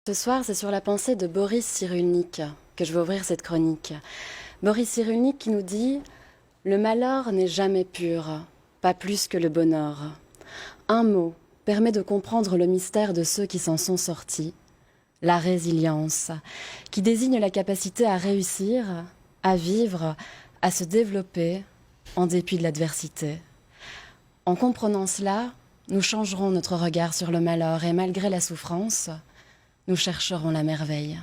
Ce soir, c'est sur la pensée de Boris Cyrulnik que je vais ouvrir cette chronique. Boris Cyrulnik qui nous dit « Le malheur n'est jamais pur, pas plus que le bonheur. Un mot permet de comprendre le mystère de ceux qui s'en sont sortis. La résilience, qui désigne la capacité à réussir, à vivre, à se développer en dépit de l'adversité. En comprenant cela, nous changerons notre regard sur le malheur et malgré la souffrance, nous chercherons la merveille.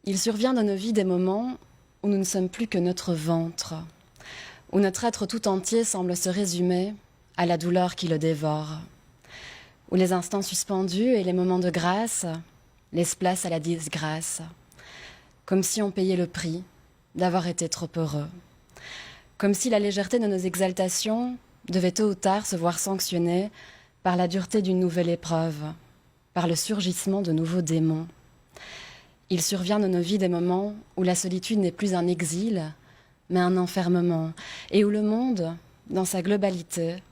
Il survient dans nos vies des moments où nous ne sommes plus que notre ventre, où notre être tout entier semble se résumer à la douleur qui le dévore, où les instants suspendus et les moments de grâce laissent place à la disgrâce, comme si on payait le prix d'avoir été trop heureux, comme si la légèreté de nos exaltations devait tôt ou tard se voir sanctionnée par la dureté d'une nouvelle épreuve, par le surgissement de nouveaux démons. Il survient dans nos vies des moments où la solitude n'est plus un exil, mais un enfermement, et où le monde, dans sa globalité,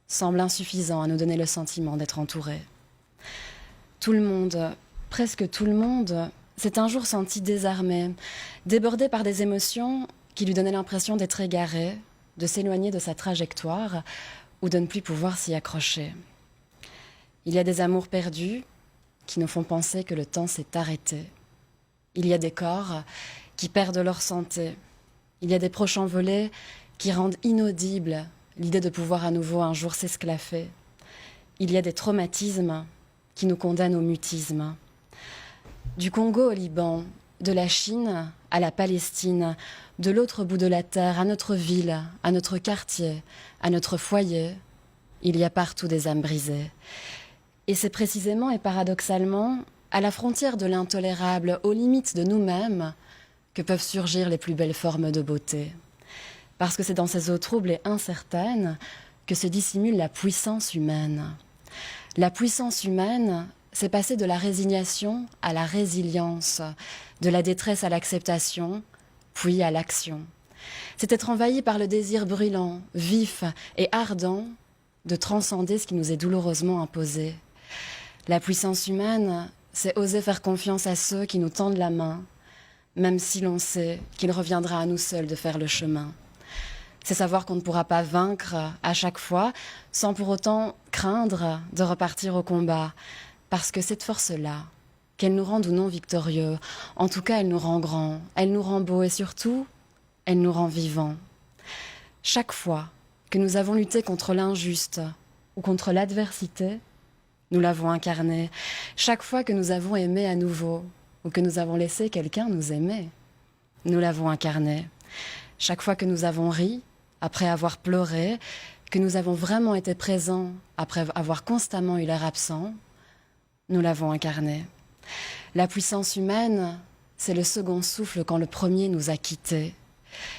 semble insuffisant à nous donner le sentiment d'être entouré. Tout le monde, presque tout le monde, s'est un jour senti désarmé, débordé par des émotions qui lui donnaient l'impression d'être égaré, de s'éloigner de sa trajectoire ou de ne plus pouvoir s'y accrocher. Il y a des amours perdus qui nous font penser que le temps s'est arrêté. Il y a des corps qui perdent leur santé. Il y a des proches envolés qui rendent inaudible l'idée de pouvoir à nouveau un jour s'esclaffer. Il y a des traumatismes qui nous condamnent au mutisme. Du Congo au Liban, de la Chine à la Palestine, de l'autre bout de la terre, à notre ville, à notre quartier, à notre foyer, il y a partout des âmes brisées. Et c'est précisément et paradoxalement à la frontière de l'intolérable, aux limites de nous-mêmes, que peuvent surgir les plus belles formes de beauté. Parce que c'est dans ces eaux troubles et incertaines que se dissimule la puissance humaine. La puissance humaine, c'est passer de la résignation à la résilience, de la détresse à l'acceptation, puis à l'action. C'est être envahi par le désir brûlant, vif et ardent de transcender ce qui nous est douloureusement imposé. La puissance humaine, c'est oser faire confiance à ceux qui nous tendent la main, même si l'on sait qu'il reviendra à nous seuls de faire le chemin. C'est savoir qu'on ne pourra pas vaincre à chaque fois, sans pour autant craindre de repartir au combat, parce que cette force-là, qu'elle nous rende ou non victorieux, en tout cas elle nous rend grands, elle nous rend beaux et surtout, elle nous rend vivants. Chaque fois que nous avons lutté contre l'injuste ou contre l'adversité, nous l'avons incarné. Chaque fois que nous avons aimé à nouveau ou que nous avons laissé quelqu'un nous aimer, nous l'avons incarné. Chaque fois que nous avons ri, après avoir pleuré, que nous avons vraiment été présents après avoir constamment eu l'air absent, nous l'avons incarné. La puissance humaine, c'est le second souffle quand le premier nous a quittés.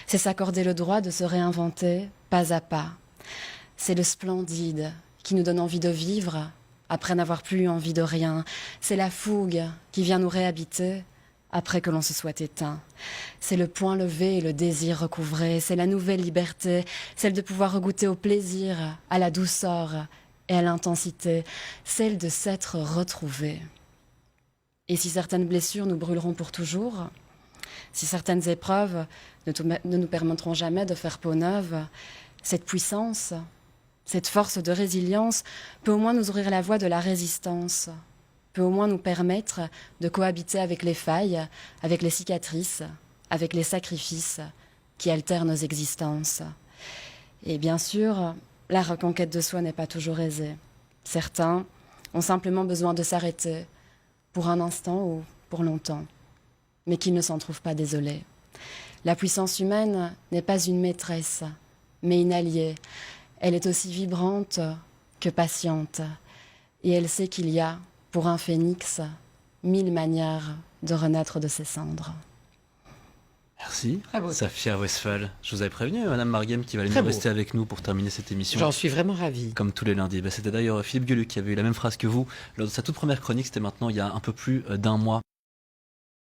C'est s'accorder le droit de se réinventer pas à pas. C'est le splendide qui nous donne envie de vivre après n'avoir plus eu envie de rien. C'est la fougue qui vient nous réhabiter après que l'on se soit éteint. C'est le poing levé et le désir recouvré. C'est la nouvelle liberté, celle de pouvoir regoûter au plaisir, à la douceur et à l'intensité, celle de s'être retrouvé. Et si certaines blessures nous brûleront pour toujours, si certaines épreuves ne nous permettront jamais de faire peau neuve, cette puissance, cette force de résilience peut au moins nous ouvrir la voie de la résistance, peut au moins nous permettre de cohabiter avec les failles, avec les cicatrices, avec les sacrifices qui altèrent nos existences. Et bien sûr, la reconquête de soi n'est pas toujours aisée. Certains ont simplement besoin de s'arrêter pour un instant ou pour longtemps, mais qu'ils ne s'en trouvent pas désolés. La puissance humaine n'est pas une maîtresse, mais une alliée. Elle est aussi vibrante que patiente, et elle sait qu'il y a, pour un phénix, 1000 manières de renaître de ses cendres. Merci, Très beau. Safia Westphal. Je vous avais prévenu, Madame Marguem, qui va Très venir beau. rester avec nous pour terminer cette émission. J'en suis vraiment ravi. Comme tous les lundis. C'était d'ailleurs Philippe Gueluc qui avait eu la même phrase que vous lors de sa toute première chronique. C'était maintenant il y a un peu plus d'un mois.